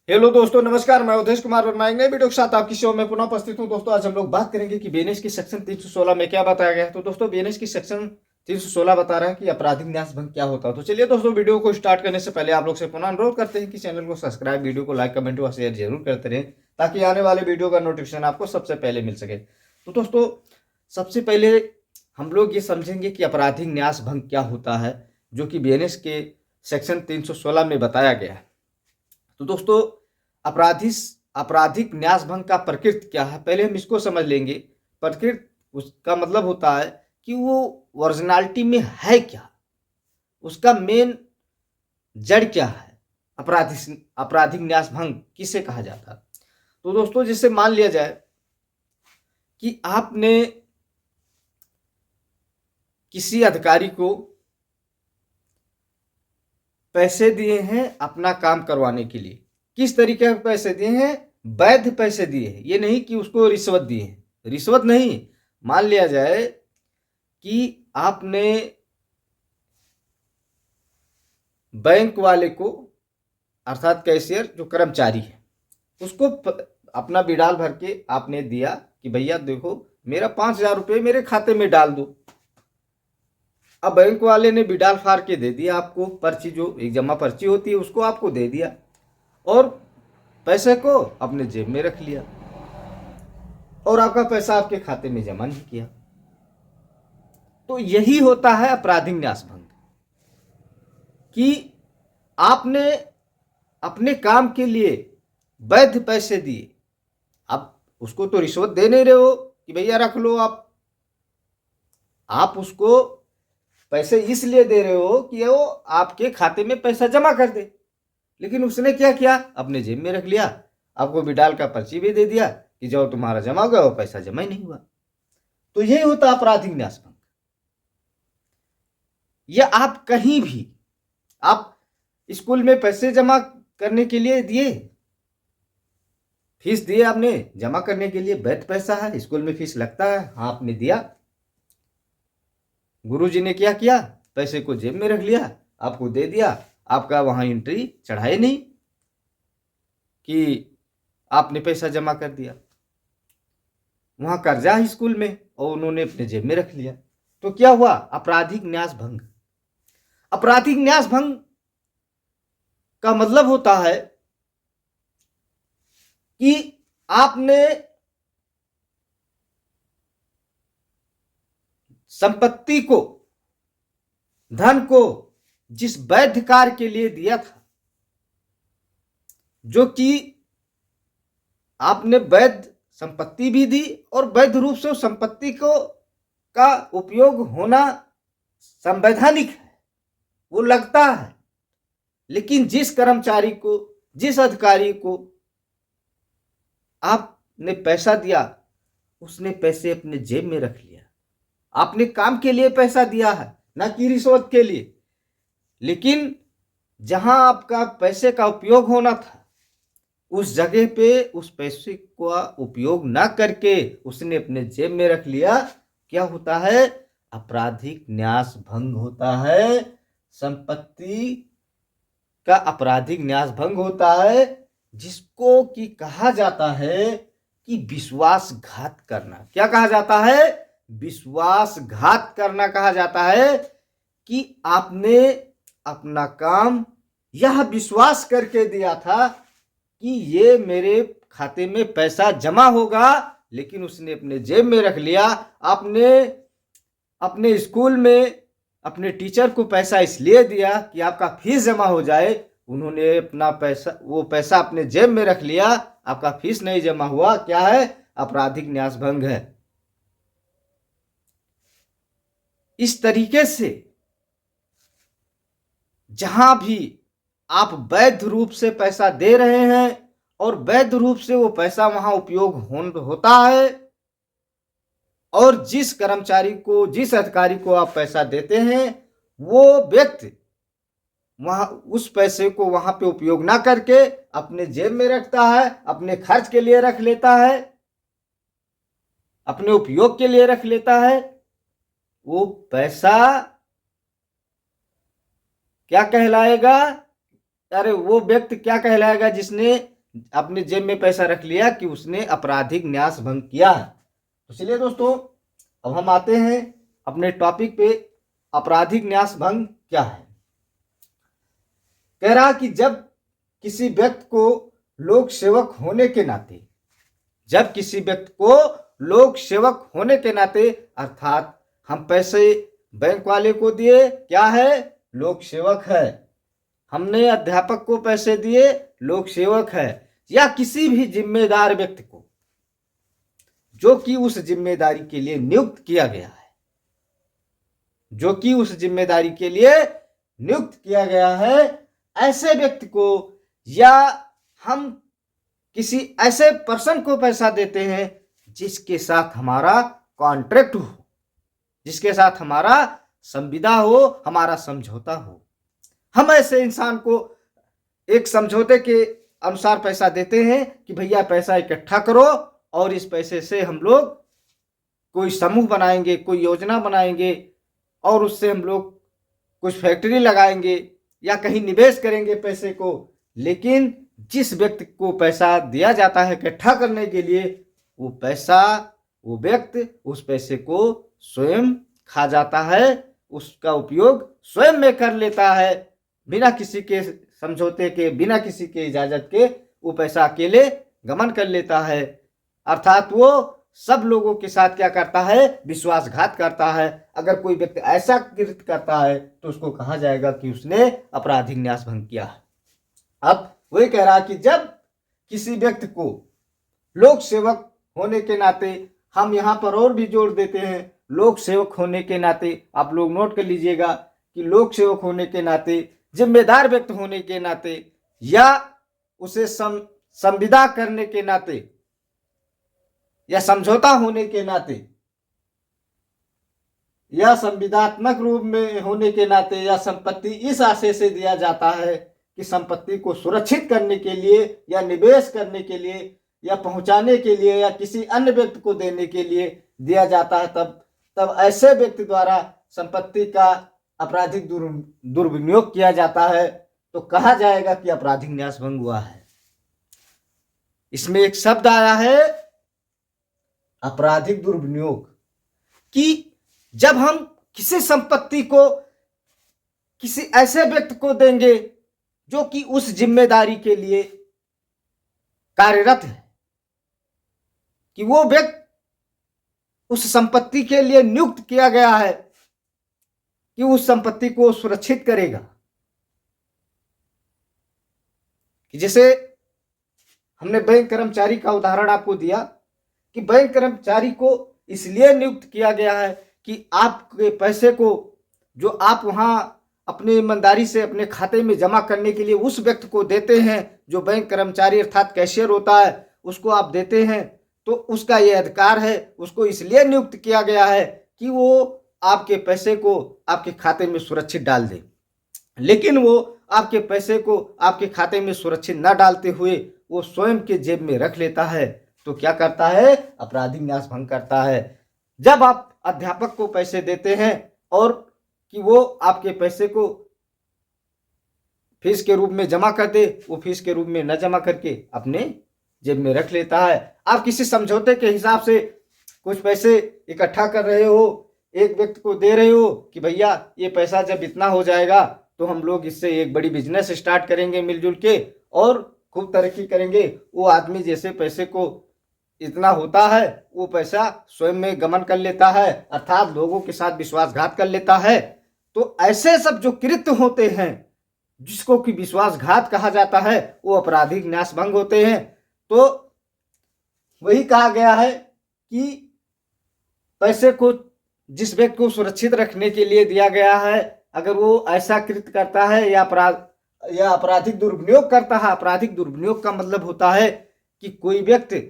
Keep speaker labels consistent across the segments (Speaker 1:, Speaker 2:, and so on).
Speaker 1: Hello दोस्तों, नमस्कार। मैं उदेश कुमार वर्मा एक नए वीडियो के साथ आपकी शो में पुनः उपस्थित हूं। दोस्तों, आज हम लोग बात करेंगे कि बीएनएस की सेक्शन 316 में क्या बताया गया है। तो दोस्तों, बीएनएस की सेक्शन 316 बता रहा है कि आपराधिक न्यास भंग क्या होता है। तो चलिए दोस्तों, वीडियो को स्टार्ट करने से पहले आप लोग से पुनः अनुरोध करते हैं कि चैनल को सब्सक्राइब, वीडियो को लाइक, कमेंट व शेयर जरूर करते रहें ताकि आने वाले वीडियो का नोटिफिकेशन आपको सबसे पहले मिल सके। तो दोस्तों, सबसे पहले हम लोग ये समझेंगे कि आपराधिक न्यास भंग क्या होता है, जो कि बीएनएस के सेक्शन 316 में बताया गया है। तो दोस्तों, आपराधिक न्यास भंग का प्रकृति क्या है, पहले हम इसको समझ लेंगे। प्रकृति उसका मतलब होता है कि वो ओरिजिनलिटी में है क्या, उसका मेन जड़ क्या है। आपराधिक न्यास भंग किसे कहा जाता है। तो दोस्तों, जैसे मान लिया जाए कि आपने किसी अधिकारी को पैसे दिए हैं अपना काम करवाने के लिए। किस तरीके के पैसे दिए हैं? वैध पैसे दिए हैं, ये नहीं कि उसको रिश्वत दिए हैं। रिश्वत नहीं। मान लिया जाए कि आपने बैंक वाले को, अर्थात कैशियर जो कर्मचारी है, उसको अपना बिडाल भर के आपने दिया कि भैया देखो, मेरा 5,000 रुपये मेरे खाते में डाल दो। अब बैंक वाले ने बिडाल फाड़ के दे दिया आपको, पर्ची जो एक जमा पर्ची होती है उसको आपको दे दिया और पैसे को अपने जेब में रख लिया और आपका पैसा आपके खाते में जमा नहीं किया। तो यही होता है आपराधिक न्यास भंग, कि आपने अपने काम के लिए वैध पैसे दिए। आप उसको तो रिश्वत दे नहीं रहे हो कि भैया रख लो। आप उसको पैसे इसलिए दे रहे हो कि वो आपके खाते में पैसा जमा कर दे। लेकिन उसने क्या किया? अपने जेब में रख लिया, आपको बिडाल का पर्ची भी दे दिया कि जो तुम्हारा जमा हुआ वो पैसा जमा ही नहीं हुआ। तो यही होता आपराधिक न्यास भंग। या आप कहीं भी, आप स्कूल में पैसे जमा करने के लिए दिए, फीस दिए आपने जमा करने के लिए, वैध पैसा है, स्कूल में फीस लगता है, हाँ आपने दिया। गुरुजी ने क्या किया? पैसे को जेब में रख लिया, आपको दे दिया, आपका वहां एंट्री चढ़ाए नहीं कि आपने पैसा जमा कर दिया। वहां कर्जा है स्कूल में और उन्होंने अपने जेब में रख लिया। तो क्या हुआ? आपराधिक न्यास भंग। आपराधिक न्यास भंग का मतलब होता है कि आपने संपत्ति को, धन को जिस वैध कार्य के लिए दिया था, जो कि आपने वैध संपत्ति भी दी और वैध रूप से उस संपत्ति को का उपयोग होना संवैधानिक है, वो लगता है। लेकिन जिस कर्मचारी को, जिस अधिकारी को आपने पैसा दिया, उसने पैसे अपने जेब में रख लिया। आपने काम के लिए पैसा दिया है, ना कि रिश्वत के लिए। लेकिन जहां आपका पैसे का उपयोग होना था, उस जगह पे उस पैसे का उपयोग ना करके उसने अपने जेब में रख लिया। क्या होता है? आपराधिक न्यास भंग होता है। संपत्ति का आपराधिक न्यास भंग होता है, जिसको कि कहा जाता है कि विश्वासघात करना। क्या कहा जाता है? विश्वासघात करना कहा जाता है कि आपने अपना काम यह विश्वास करके दिया था कि ये मेरे खाते में पैसा जमा होगा, लेकिन उसने अपने जेब में रख लिया। आपने अपने स्कूल में अपने टीचर को पैसा इसलिए दिया कि आपका फीस जमा हो जाए, उन्होंने अपना पैसा, वो पैसा अपने जेब में रख लिया, आपका फीस नहीं जमा हुआ। क्या है? आपराधिक न्यास भंग है। इस तरीके से जहां भी आप वैध रूप से पैसा दे रहे हैं और वैध रूप से वो पैसा वहां उपयोग होता है, और जिस कर्मचारी को, जिस अधिकारी को आप पैसा देते हैं, वो व्यक्ति वहां उस पैसे को वहां पे उपयोग ना करके अपने जेब में रखता है, अपने खर्च के लिए रख लेता है, अपने उपयोग के लिए रख लेता है, वो पैसा क्या कहलाएगा? अरे वो व्यक्ति क्या कहलाएगा? जिसने अपने जेब में पैसा रख लिया कि उसने आपराधिक न्यास भंग किया है। तो चलिए दोस्तों, अब हम आते हैं अपने टॉपिक पे, आपराधिक न्यास भंग क्या है। कह रहा कि जब किसी व्यक्ति को लोक सेवक होने के नाते, जब किसी व्यक्ति को लोक सेवक होने के नाते, अर्थात हम पैसे बैंक वाले को दिए, क्या है, लोक सेवक है, हमने अध्यापक को पैसे दिए, लोक सेवक है, या किसी भी जिम्मेदार व्यक्ति को जो कि उस जिम्मेदारी के लिए नियुक्त किया गया है, जो कि उस जिम्मेदारी के लिए नियुक्त किया गया है, ऐसे व्यक्ति को, या हम किसी ऐसे पर्सन को पैसा देते हैं जिसके साथ हमारा कॉन्ट्रैक्ट हो, जिसके साथ हमारा संविदा हो, हमारा समझौता हो। हम ऐसे इंसान को एक समझौते के अनुसार पैसा देते हैं कि भैया पैसा इकट्ठा करो और इस पैसे से हम लोग कोई समूह बनाएंगे, कोई योजना बनाएंगे और उससे हम लोग कुछ फैक्ट्री लगाएंगे या कहीं निवेश करेंगे पैसे को। लेकिन जिस व्यक्ति को पैसा दिया जाता है इकट्ठा करने के लिए, वो पैसा, वो व्यक्ति उस पैसे को स्वयं खा जाता है, उसका उपयोग स्वयं में कर लेता है, बिना किसी के समझौते के, बिना किसी के इजाजत के वो पैसा अकेले गमन कर लेता है। अर्थात वो सब लोगों के साथ क्या करता है, विश्वासघात करता है। अगर कोई व्यक्ति ऐसा कृत्य करता है तो उसको कहा जाएगा कि उसने आपराधिक न्यास भंग किया है। अब वही कह रहा कि जब किसी व्यक्ति को लोक सेवक होने के नाते, हम यहाँ पर और भी जोड़ देते हैं, लोक सेवक होने के नाते, आप लोग नोट कर लीजिएगा कि लोक सेवक होने के नाते, जिम्मेदार व्यक्ति होने के नाते, या उसे संविदा करने के नाते, या समझौता होने के नाते, या संविदात्मक रूप में होने के नाते, या संपत्ति इस आशय से दिया जाता है कि संपत्ति को सुरक्षित करने के लिए, या निवेश करने के लिए, या पहुंचाने के लिए, या किसी अन्य व्यक्ति को देने के लिए दिया जाता है, तब ऐसे व्यक्ति द्वारा संपत्ति का आपराधिक दुर्विनियोग किया जाता है तो कहा जाएगा कि आपराधिक न्यास भंग हुआ है। इसमें एक शब्द आया है आपराधिक दुर्विनियोग, कि जब हम किसी संपत्ति को किसी ऐसे व्यक्ति को देंगे जो कि उस जिम्मेदारी के लिए कार्यरत है, कि वो व्यक्ति उस संपत्ति के लिए नियुक्त किया गया है कि उस संपत्ति को सुरक्षित करेगा। कि जैसे हमने बैंक कर्मचारी का उदाहरण आपको दिया कि बैंक कर्मचारी को इसलिए नियुक्त किया गया है कि आपके पैसे को जो आप वहां अपनी ईमानदारी से अपने खाते में जमा करने के लिए उस व्यक्ति को देते हैं, जो बैंक कर्मचारी अर्थात कैशियर होता है, उसको आप देते हैं, तो उसका ये अधिकार है, उसको इसलिए नियुक्त किया गया है कि वो आपके पैसे को आपके खाते में सुरक्षित डाल दे। लेकिन वो आपके पैसे को आपके खाते में सुरक्षित न डालते हुए वो स्वयं के जेब में रख लेता है, तो क्या करता है, आपराधिक न्यास भंग करता है। जब आप अध्यापक को पैसे देते हैं और कि वो आपके पैसे को फीस के रूप में जमा कर दे, वो फीस के रूप में न जमा करके अपने जेब में रख लेता है। आप किसी समझौते के हिसाब से कुछ पैसे इकट्ठा कर रहे हो, एक व्यक्ति को दे रहे हो कि भैया ये पैसा जब इतना हो जाएगा तो हम लोग इससे एक बड़ी बिजनेस स्टार्ट करेंगे मिलजुल के और खूब तरक्की करेंगे। वो आदमी जैसे पैसे को इतना होता है वो पैसा स्वयं में गमन कर लेता है, अर्थात लोगों के साथ विश्वासघात कर लेता है। तो ऐसे सब जो कृत्य होते हैं जिसको कि विश्वासघात कहा जाता है, वो आपराधिक न्यास भंग होते हैं। तो वही कहा गया है कि पैसे को जिस व्यक्ति को सुरक्षित रखने के लिए दिया गया है, अगर वो ऐसा कृत्य करता है या आपराधिक दुर्विनियोग करता है, आपराधिक दुर्विनियोग का मतलब होता है कि कोई व्यक्ति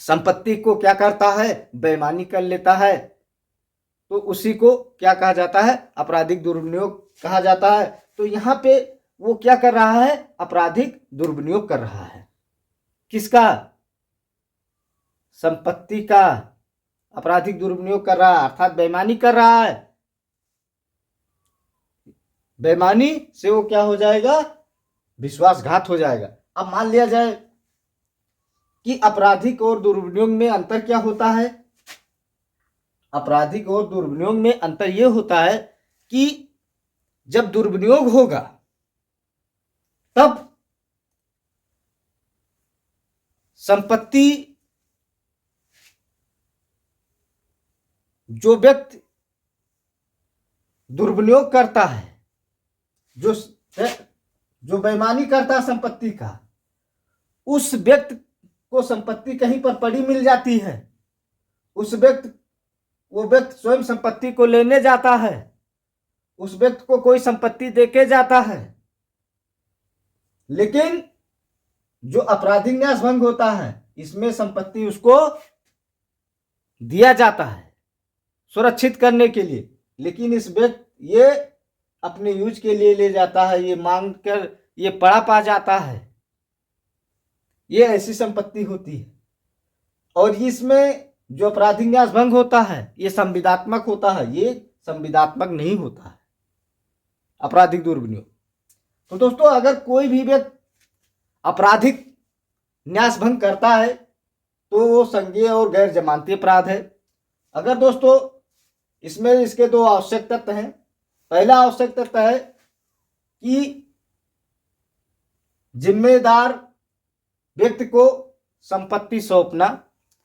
Speaker 1: संपत्ति को क्या करता है, बेईमानी कर लेता है, तो उसी को क्या कहा जाता है, आपराधिक दुर्विनियोग कहा जाता है। तो यहाँ पे वो क्या कर रहा है, आपराधिक दुर्विनियोग कर रहा है। किसका, संपत्ति का आपराधिक दुर्विनियोग कर रहा है, अर्थात बेईमानी कर रहा है। बेईमानी से वो क्या हो जाएगा, विश्वासघात हो जाएगा। अब मान लिया जाए कि आपराधिक और दुर्विनियोग में अंतर क्या होता है। आपराधिक और दुर्विनियोग में अंतर यह होता है कि जब दुर्विनियोग होगा तब संपत्ति जो व्यक्ति दुर्विनियोग करता है, जो बेईमानी करता है संपत्ति का, उस व्यक्ति को संपत्ति कहीं पर पड़ी मिल जाती है। वो व्यक्ति स्वयं संपत्ति को लेने जाता है, उस व्यक्ति को कोई संपत्ति देके जाता है। लेकिन जो आपराधिक न्यास भंग होता है इसमें संपत्ति उसको दिया जाता है सुरक्षित करने के लिए, लेकिन इस व्यक्ति ये अपने यूज के लिए ले जाता है, ये मांग कर ये पड़ा पा जाता है। ये ऐसी संपत्ति होती है। और इसमें जो आपराधिक न्यास भंग होता है ये संविदात्मक होता है, ये संविदात्मक नहीं होता है आपराधिक दुर्विनियोग। तो दोस्तों अगर कोई भी व्यक्ति आपराधिक न्यास भंग करता है तो वो संज्ञेय और गैर जमानती अपराध है। अगर दोस्तों इसमें इसके दो आवश्यक तत्व हैं। पहला आवश्यक तत्व है कि जिम्मेदार व्यक्ति को संपत्ति सौंपना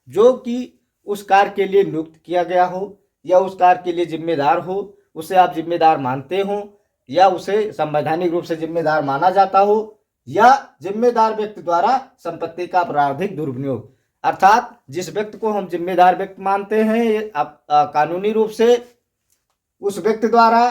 Speaker 1: जो कि उस कार्य के लिए नियुक्त किया गया हो या उस कार्य के लिए जिम्मेदार हो, उसे आप जिम्मेदार मानते हो या उसे संवैधानिक रूप से जिम्मेदार माना जाता हो, या जिम्मेदार व्यक्ति द्वारा संपत्ति का आपराधिक दुर्विनियोग, अर्थात जिस व्यक्ति को हम जिम्मेदार व्यक्ति मानते हैं कानूनी रूप से उस व्यक्ति द्वारा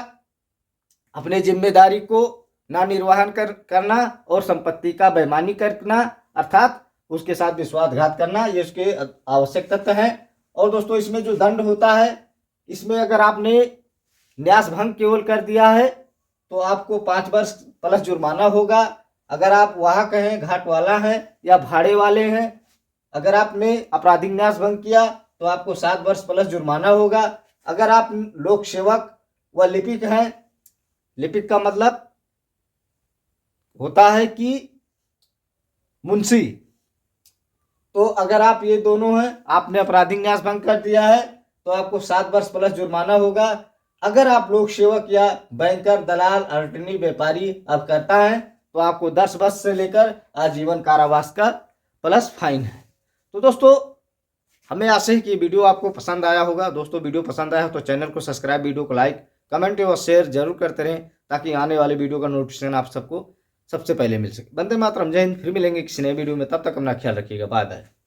Speaker 1: अपने जिम्मेदारी को ना निर्वहन करना और संपत्ति का बेईमानी करना अर्थात उसके साथ विश्वासघात करना, ये उसके आवश्यक तत्व हैं। और दोस्तों इसमें जो दंड होता है, इसमें अगर आपने न्यास भंग केवल कर दिया है तो आपको 5 वर्ष प्लस जुर्माना होगा। अगर आप वाहक कहें घाट वाला हैं या भाड़े वाले हैं, अगर आपने आपराधिक न्यास भंग किया तो आपको 7 वर्ष प्लस जुर्माना होगा। अगर आप लोक सेवक व लिपिक हैं, लिपिक का मतलब होता है कि मुंशी, तो अगर आप ये दोनों हैं, आपने आपराधिक न्यास भंग कर दिया है तो आपको 7 वर्ष प्लस जुर्माना होगा। अगर आप लोक सेवक या बैंकर, दलाल, अटर्नी, व्यापारी आप करता है तो आपको 10 वर्ष से लेकर आजीवन कारावास का प्लस फाइन है। तो दोस्तों हमें आशा है कि वीडियो आपको पसंद आया होगा। दोस्तों वीडियो पसंद आया हो तो चैनल को सब्सक्राइब, वीडियो को लाइक, कमेंट और शेयर जरूर करते रहें ताकि आने वाले वीडियो का नोटिफिकेशन आप सबको सबसे पहले मिल सके। वंदे मातरम, जय हिंद। फिर मिलेंगे किसी नए वीडियो में, तब तक अपना ख्याल रखिएगा। Bye bye.